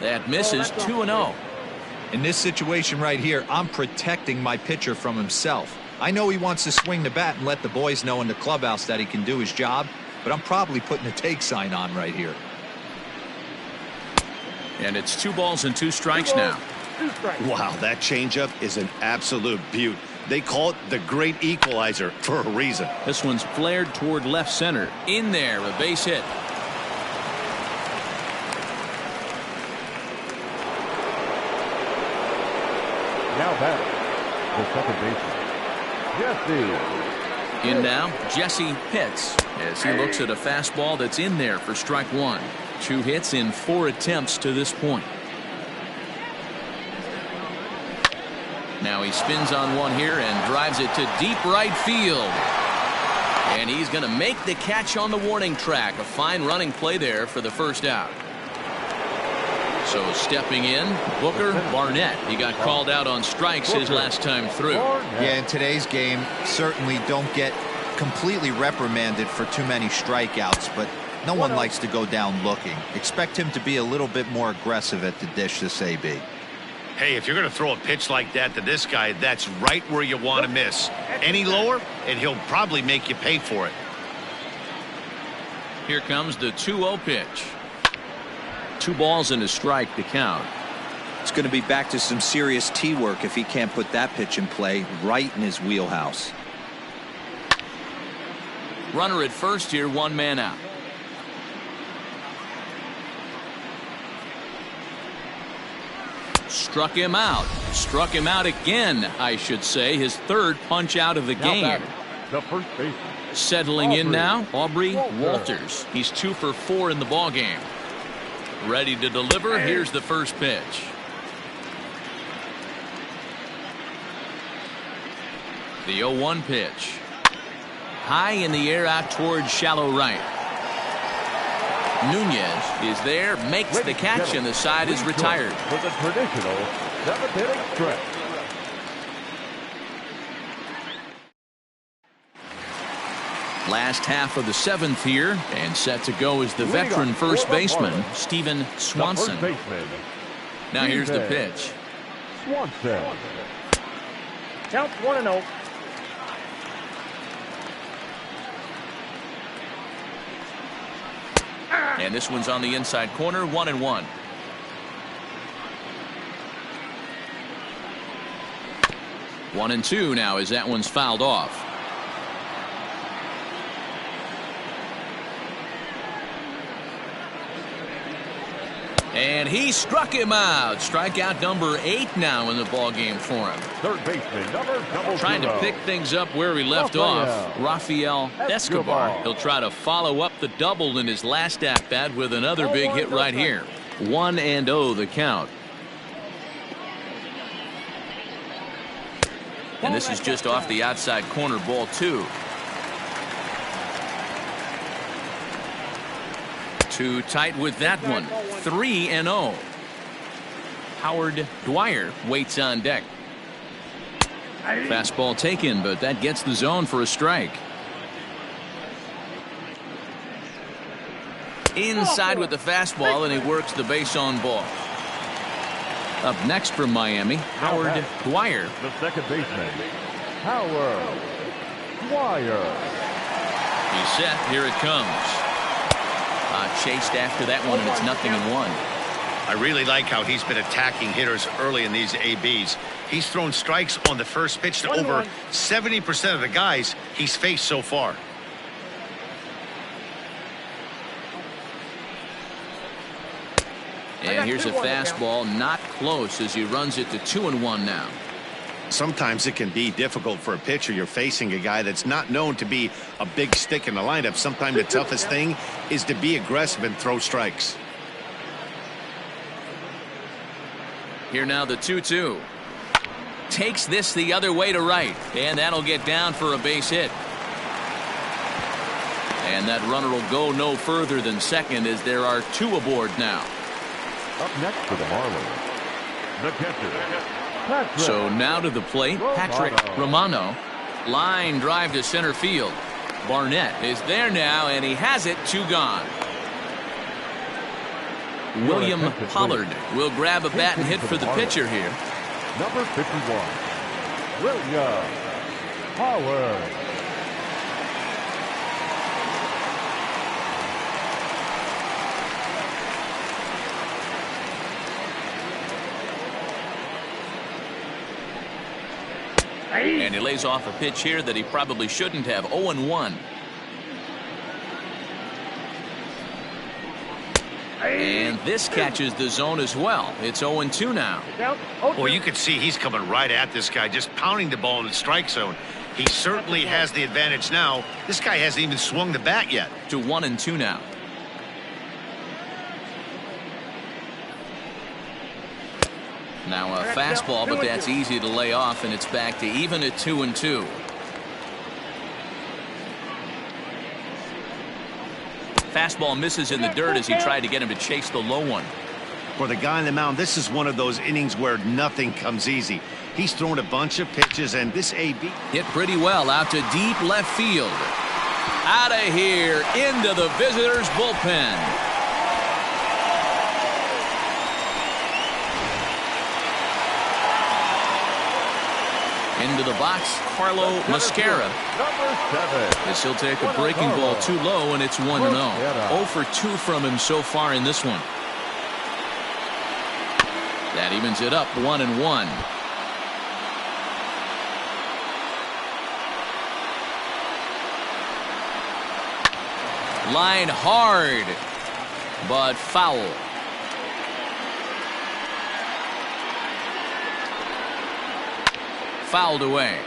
That misses. 2-0. In this situation right here, I'm protecting my pitcher from himself. I know he wants to swing the bat and let the boys know in the clubhouse that he can do his job, but I'm probably putting a take sign on right here. And it's 2 balls and 2 strikes now. Wow, that changeup is an absolute beaut. They call it the great equalizer for a reason. This one's flared toward left center. In there, a base hit. Now batting. The second baseman, Jesse. In now, Jesse Pitts, as he looks at a fastball that's in there for strike 1. 2 hits in 4 attempts to this point. Now he spins on one here and drives it to deep right field. And he's going to make the catch on the warning track. A fine running play there for the first out. So stepping in, Booker Barnett. He got called out on strikes his last time through. Yeah, in today's game, certainly don't get completely reprimanded for too many strikeouts, but no one likes to go down looking. Expect him to be a little bit more aggressive at the dish this AB. Hey, if you're going to throw a pitch like that to this guy, that's right where you want to miss. Any lower, and he'll probably make you pay for it. Here comes the 2-0 pitch. 2 balls and a strike to count. It's going to be back to some serious tee work if he can't put that pitch in play right in his wheelhouse. Runner at first here, 1 man out. Struck him out. Struck him out again, I should say. His 3rd punch out of the game. The first baseman. Settling in now, Aubrey Walters. He's 2 for 4 in the ballgame. Ready to deliver. Here's the first pitch. The 0-1 pitch. High in the air out towards shallow right. Nunez is there, makes the catch, and the side is retired. For the traditional 7th-inning stretch. Last half of the 7th here, and set to go is the veteran first baseman, Steven Swanson. Now here's the pitch. Swanson. Count 1-0. And this one's on the inside corner, 1-1. One and two now as that one's fouled off. And he struck him out. Strikeout number 8 now in the ballgame for him. Third baseman, number Trying to pick things up where he left off, Rafael Escobar. He'll try to follow up the double in his last at-bat with another big hit right here. 1-0 the count. And this is just off the outside corner, ball 2. Too tight with that one. 3-0. Howard Dwyer waits on deck. Fastball taken, but that gets the zone for a strike. Inside with the fastball, and he works the base on ball. Up next from Miami, Howard Dwyer. The second baseman, Howard Dwyer. He's set. Here it comes. Chased after that one, and it's 0-1. I really like how he's been attacking hitters early in these ABs. He's thrown strikes on the first pitch to over 70% of the guys he's faced so far. And here's a fastball, not close, as he runs it to 2-1 now. Sometimes it can be difficult for a pitcher. You're facing a guy that's not known to be a big stick in the lineup. Sometimes the toughest thing is to be aggressive and throw strikes. Here now the 2-2. Takes this the other way to right, and that'll get down for a base hit. And that runner will go no further than second, as there are 2 aboard now. Up next for the Marlins, the catcher, Patrick. So now to the plate, Patrick Romano. Line drive to center field. Barnett is there now, and he has it. 2 gone. William Pollard will grab a bat and hit for the pitcher here. Number 51, William Pollard. And he lays off a pitch here that he probably shouldn't have. 0-1. And this catches the zone as well. It's 0-2 now. Well, you can see he's coming right at this guy, just pounding the ball in the strike zone. He certainly has the advantage now. This guy hasn't even swung the bat yet. To 1-2 now. Now a fastball, but that's easy to lay off, and it's back to even at 2-2. Fastball misses in the dirt as he tried to get him to chase the low one. For the guy on the mound, this is one of those innings where nothing comes easy. He's thrown a bunch of pitches, and this AB hit pretty well out to deep left field. Out of here into the visitors' bullpen. Into the box, Carlo Mascara. As he'll take a breaking ball too low, and it's 1-0. 0 for 2 from him so far in this one. That evens it up 1-1. Line hard, but foul. Fouled away.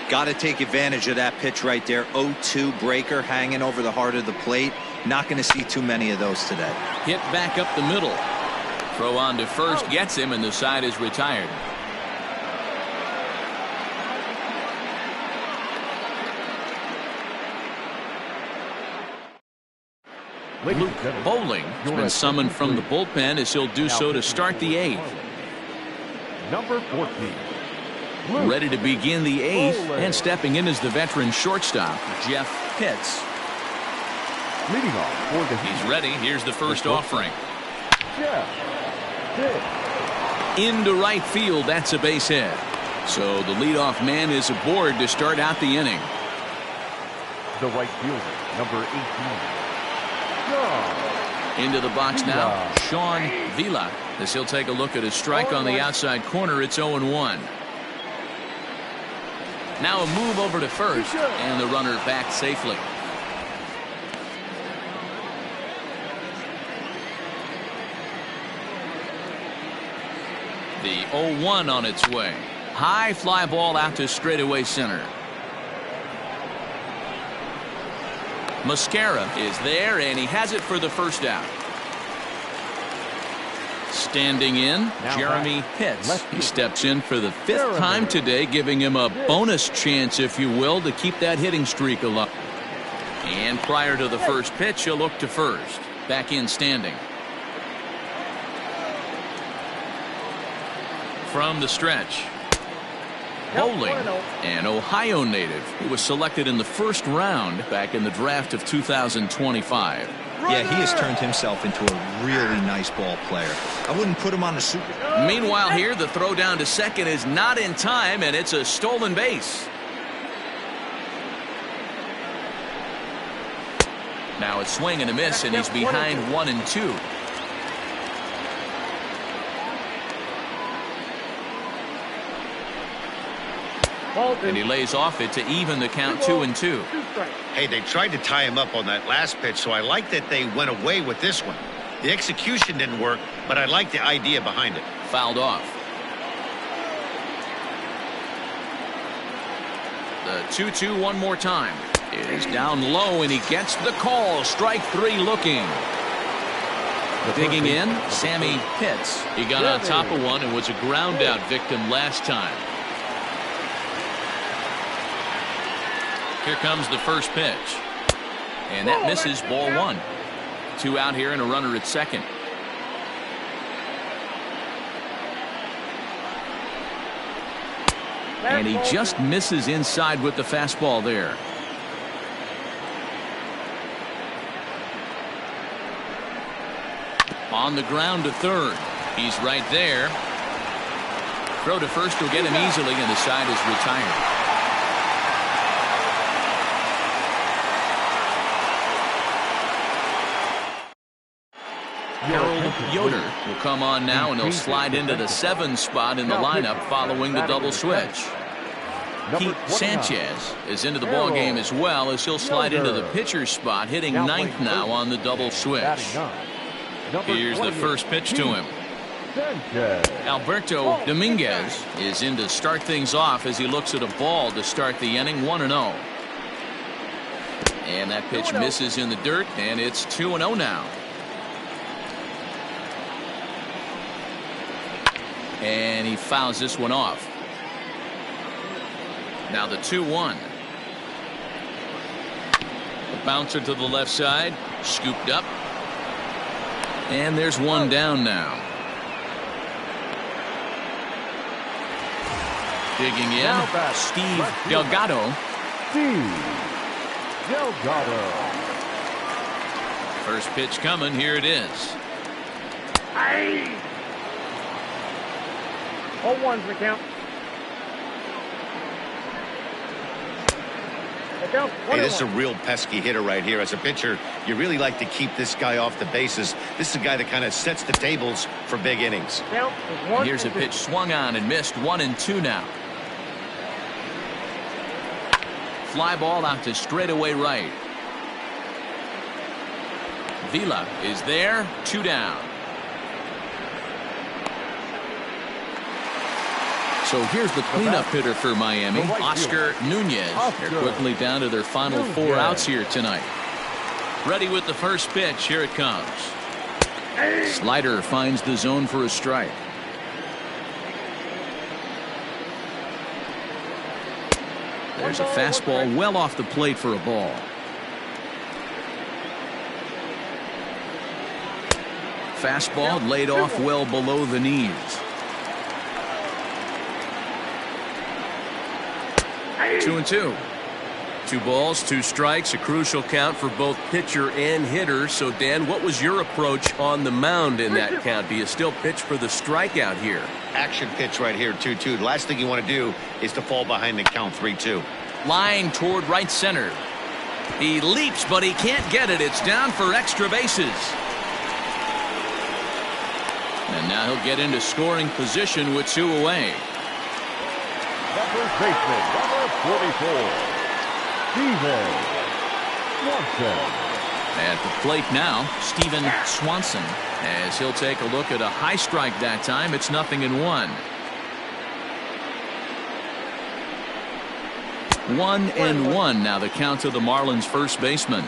Got to take advantage of that pitch right there. 0-2 breaker hanging over the heart of the plate. Not going to see too many of those today. Hit back up the middle. Throw on to first gets him, and the side is retired. Luke Bowling has been summoned from the bullpen as he'll do so to start the 8th. Number 14. Ready to begin the 8th, and stepping in is the veteran shortstop, Jeff Pitts. Leading off for the He's ready. Here's the first offering. Jeff Pitts. Into right field. That's a base hit. So the leadoff man is aboard to start out the inning. The right fielder, number 18. Into the box now, Sean Vila, as he'll take a look at a strike on the outside corner. It's 0-1. Now a move over to first, and the runner back safely. The 0-1 on its way. High fly ball out to straightaway center. Mascara is there, and he has it for the first out. Standing in, Jeremy Pitts. He steps in for the 5th time today, giving him a bonus chance, if you will, to keep that hitting streak alive. And prior to the first pitch, he'll look to first. Back in standing. From the stretch, Bowling, an Ohio native who was selected in the 1st round back in the draft of 2025. Yeah, he has turned himself into a really nice ball player. I wouldn't put him on the super. Meanwhile here, the throw down to second is not in time, and it's a stolen base. Now a swing and a miss, and he's behind 1-2. And he lays off it to even the count 2-2. Hey, they tried to tie him up on that last pitch, so I like that they went away with this one. The execution didn't work, but I like the idea behind it. Fouled off. The 2-2 one more time. It is down low, and he gets the call. Strike 3 looking. Digging in, Sammy Pitts. He got on top of one and was a ground out victim last time. Here comes the first pitch. And that misses, ball 1. 2 out here and a runner at second. And he just misses inside with the fastball there. On the ground to third. He's right there. Throw to first will get him easily, and the side is retired. Harold Yoder will come on now, and he'll slide into the 7 spot in the lineup following the double switch. Pete Sanchez is into the ball game as well, as he'll slide into the pitcher's spot, hitting 9th now on the double switch. Here's the first pitch to him. Alberto Dominguez is in to start things off as he looks at a ball to start the inning. 1-0. And that pitch misses in the dirt, and it's 2-0 now. And he fouls this one off. Now the 2-1. The bouncer to the left side, scooped up. And there's one down now. Digging in, Now back, Steve left field. Delgado. Steve Delgado. First pitch coming. Here it is. 0-1's the count. The count, Hey, this is a 1-1. real pesky hitter right here. As a pitcher, you really like to keep this guy off the bases. This is a guy that kind of sets the tables for big innings. Count is 1 Here's a and 2. pitch swung on and missed. 1-2 now. Fly ball out to straightaway right. Vila is there. 2 down. So here's the cleanup hitter for Miami, Oscar Nunez. They're quickly down to their final 4 outs here tonight. Ready with the first pitch. Here it comes. Slider finds the zone for a strike. There's a fastball well off the plate for a ball. Fastball laid off well below the knees. 2-2. 2 balls, 2 strikes, a crucial count for both pitcher and hitter. So, Dan, what was your approach on the mound in that count? Do you still pitch for the strikeout here? Action pitch right here, 2-2. The last thing you want to do is to fall behind the count 3-2. Line toward right center. He leaps, but he can't get it. It's down for extra bases. And now he'll get into scoring position with 2 away. The first baseman, number 44, Steven Swanson. At the plate now, Steven Swanson, as he'll take a look at a high strike that time. It's 0-1. 1-1 now the count to the Marlins first baseman.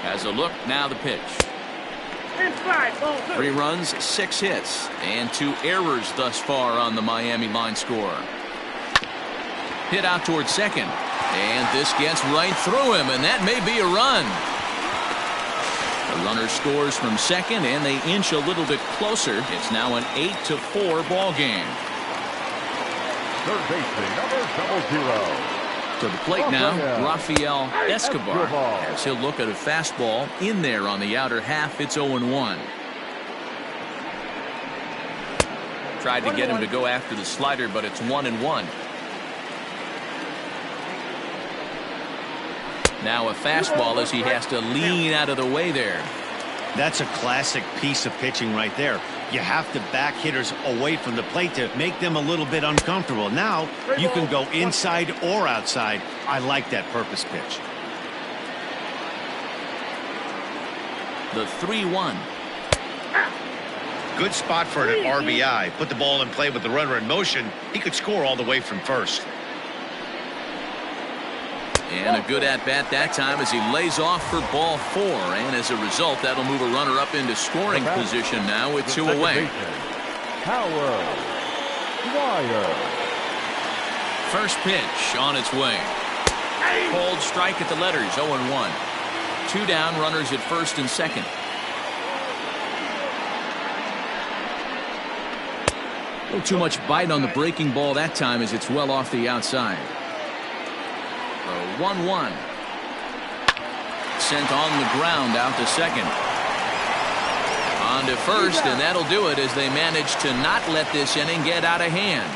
As a look, now the pitch. Inside, ball 2. 3 runs, 6 hits, and 2 errors thus far on the Miami line score. Hit out towards second, and this gets right through him, and that may be a run. The runner scores from second, and they inch a little bit closer. It's now an 8-4 ball game. Third baseman, number 00. To the plate now, Rafael Escobar, Escobar. as he'll look at a fastball in there on the outer half. It's 0-1. Tried to get him to go after the slider, but it's 1-1. Now a fastball as he has to lean out of the way there. That's a classic piece of pitching right there. You have to back hitters away from the plate to make them a little bit uncomfortable. Now you can go inside or outside. I like that purpose pitch. The 3-1. Good spot for an RBI. Put the ball in play with the runner in motion. He could score all the way from first. And a good at-bat that time as he lays off for ball 4. And as a result, that'll move a runner up into scoring position now with 2 away. Howard Dwyer. First pitch on its way. Cold strike at the letters, 0-1. 2 down, runners at first and second. A little too much bite on the breaking ball that time as it's well off the outside. 1-1. Sent on the ground out to second. On to first, and that'll do it as they manage to not let this inning get out of hand.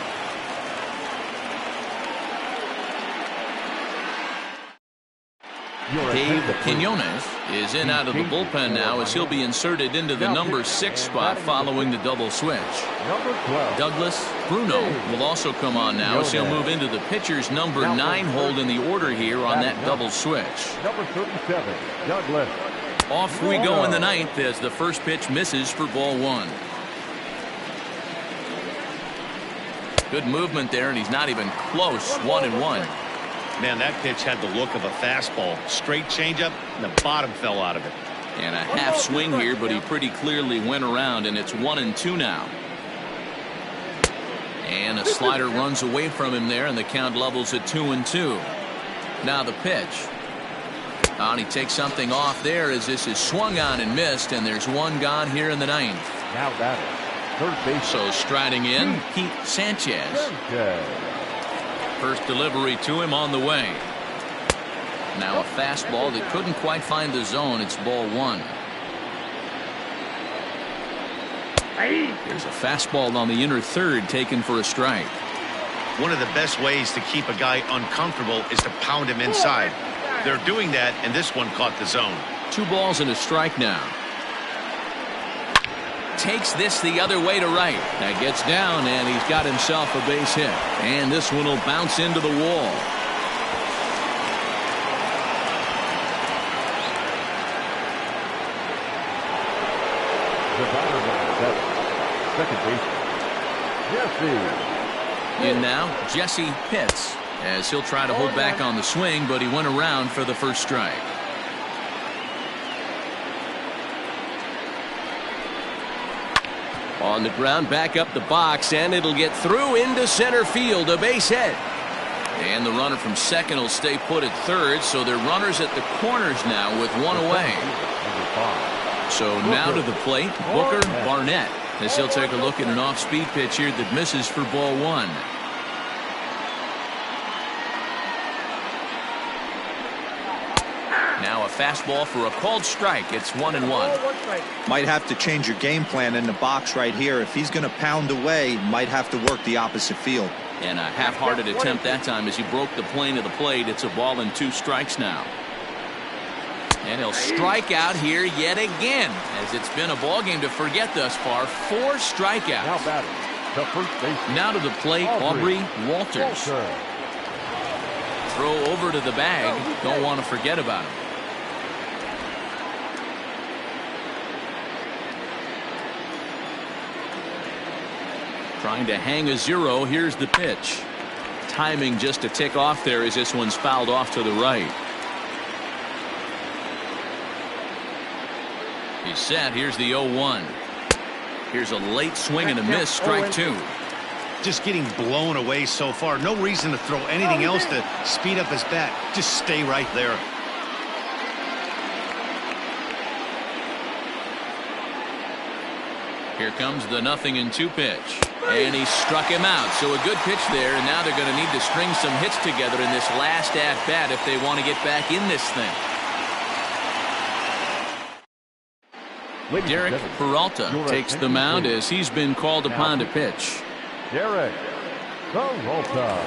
Dave Quinones is in out of the bullpen now as he'll be inserted into the number 6 spot following the double switch. Number 12. Douglas Bruno will also come on now as he'll move into the pitcher's number 9 hold in the order here on that double switch. Number 37, Douglas. Off we go in the ninth as the first pitch misses for ball 1. Good movement there, and he's not even close. 1-1. Man, that pitch had the look of a fastball. Straight changeup, and the bottom fell out of it. And a half swing here, but he pretty clearly went around, and it's 1-2 now. And a slider runs away from him there, and the count levels at 2-2. Now the pitch. And he takes something off there as this is swung on and missed, and there's 1 gone here in the ninth. Now batting, third base. So striding in, Pete Sanchez. Sanchez. First delivery to him on the way. Now a fastball that couldn't quite find the zone. It's ball one. There's a fastball on the inner third taken for a strike. One of the best ways to keep a guy uncomfortable is to pound him inside. They're doing that, and this one caught the zone. 2 balls and a strike now. Takes this the other way to right. That gets down, and he's got himself a base hit. And this one will bounce into the wall. The batter number 7, second baseman, Jesse. In now, Jesse Pitts, as he'll try to hold back on the swing, but he went around for the first strike. On the ground, back up the box, and it'll get through into center field, a base hit. And the runner from second will stay put at third, so they're runners at the corners now with one away. So now to the plate, Booker Barnett, as he'll take a look at an off-speed pitch here that misses for ball one. Now a fastball for a called strike. It's 1-1. Might have to change your game plan in the box right here. If he's going to pound away, might have to work the opposite field. And a half-hearted attempt that time as he broke the plane of the plate. It's a ball and 2 strikes now. And he'll strike out here yet again, as it's been a ball game to forget thus far. 4 strikeouts. Now batting, the first baseman. Now to the plate, Aubrey Walters. Throw over to the bag. Don't want to forget about him. Trying to hang a 0. Here's the pitch. Timing just a tick off there as this one's fouled off to the right. He's set. Here's the 0-1. Here's a late swing and a miss. Strike 2. Just getting blown away so far. No reason to throw anything else to speed up his bat. Just stay right there. Here comes the 0-2 pitch. And he struck him out. So a good pitch there. And now they're going to need to string some hits together in this last at-bat if they want to get back in this thing. Derek Peralta takes the mound as he's been called upon to pitch. Derek Peralta.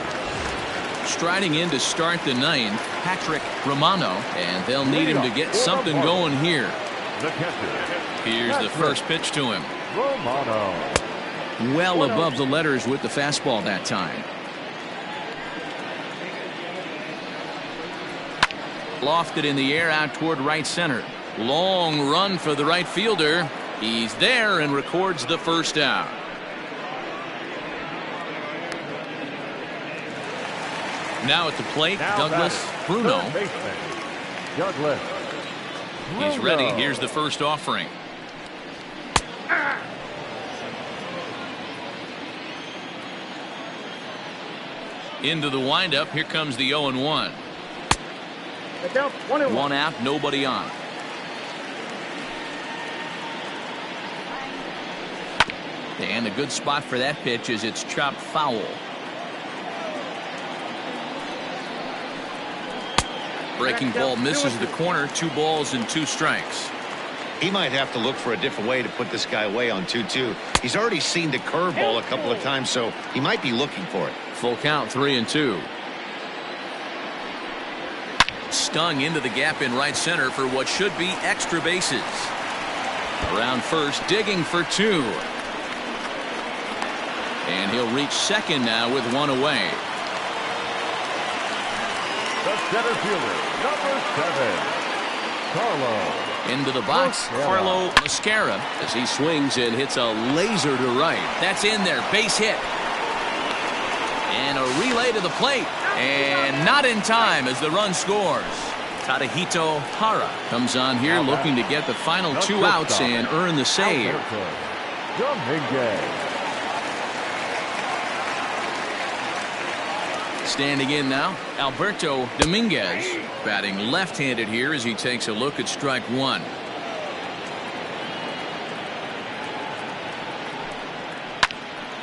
Striding in to start the 9th, Patrick Romano, and they'll need him to get something going here. Here's the first pitch to him. Romano. Well above the letters with the fastball that time. Lofted in the air out toward right center. Long run for the right fielder. He's there and records the first out. Now at the plate, Douglas Bruno. Douglas Bruno. He's ready. Here's the first offering. Into the windup. Here comes the 0-1. 1 out, nobody on. And a good spot for that pitch is it's chopped foul. Breaking ball misses the corner. 2 balls and 2 strikes. He might have to look for a different way to put this guy away on 2-2. He's already seen the curveball a couple of times, so he might be looking for it. Full count, 3-2. Stung into the gap in right center for what should be extra bases. Around first, digging for 2. And he'll reach second now with 1 away. The center fielder, number 7, Carlo. Into the box, Carlo Mascara, as he swings and hits a laser to right. That's in there, base hit. And a relay to the plate. And not in time as the run scores. Tadahito Hara comes on here looking to get the final 2 outs and earn the save. Standing in now, Alberto Dominguez, batting left-handed here as he takes a look at strike 1.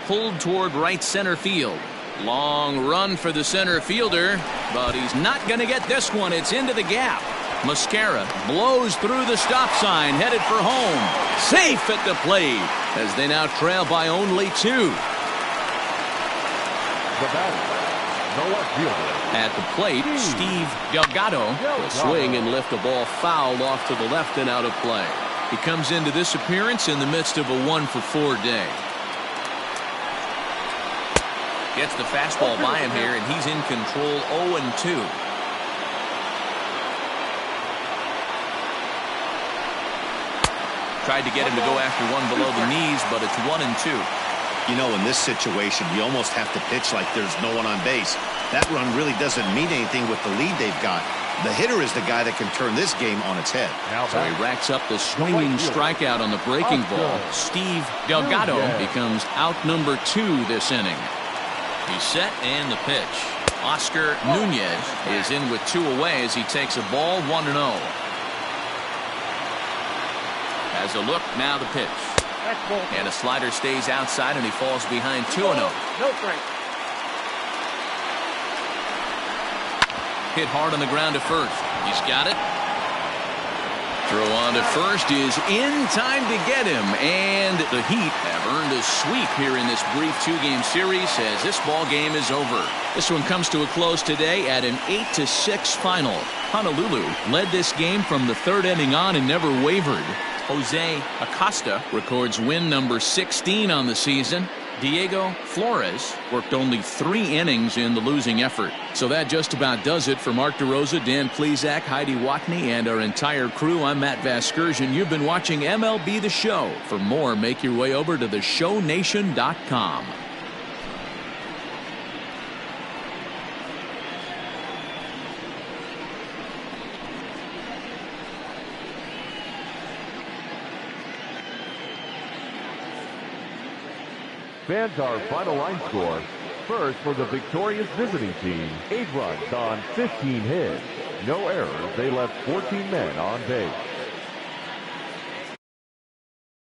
pulled toward right center field. Long run for the center fielder, but he's not going to get this one. It's into the gap. Mascara blows through the stop sign, headed for home. Safe at the plate as they now trail by only 2. The batter, the left fielder. At the plate, Steve Delgado will swing and lift a ball foul off to the left and out of play. He comes into this appearance in the midst of a 1-for-4 day. Gets the fastball by him here, and he's in control 0-2. Tried to get him to go after one below the knees, but it's 1-2. You know, in this situation, you almost have to pitch like there's no one on base. That run really doesn't mean anything with the lead they've got. The hitter is the guy that can turn this game on its head. So he racks up the swinging strikeout on the breaking ball. Steve Delgado becomes out number 2 this inning. He's set and the pitch. Oscar Nunez is in with 2 away as he takes a ball 1-0. Has a look, now the pitch. And a slider stays outside and he falls behind 2-0. No strike. Hit hard on the ground to first. He's got it. Throw on to first is in time to get him. And the Heat have earned a sweep here in this brief 2-game series as this ball game is over. This one comes to a close today at an 8-6 final. Honolulu led this game from the 3rd inning on and never wavered. Jose Acosta records win number 16 on the season. Diego Flores worked only 3 innings in the losing effort. So that just about does it for Mark DeRosa, Dan Plesac, Heidi Watney, and our entire crew. I'm Matt Vasgersian. You've been watching MLB The Show. For more, make your way over to theshownation.com. Fans, our final line score. First for the victorious visiting team, 8 runs on 15 hits. No errors. They left 14 men on base.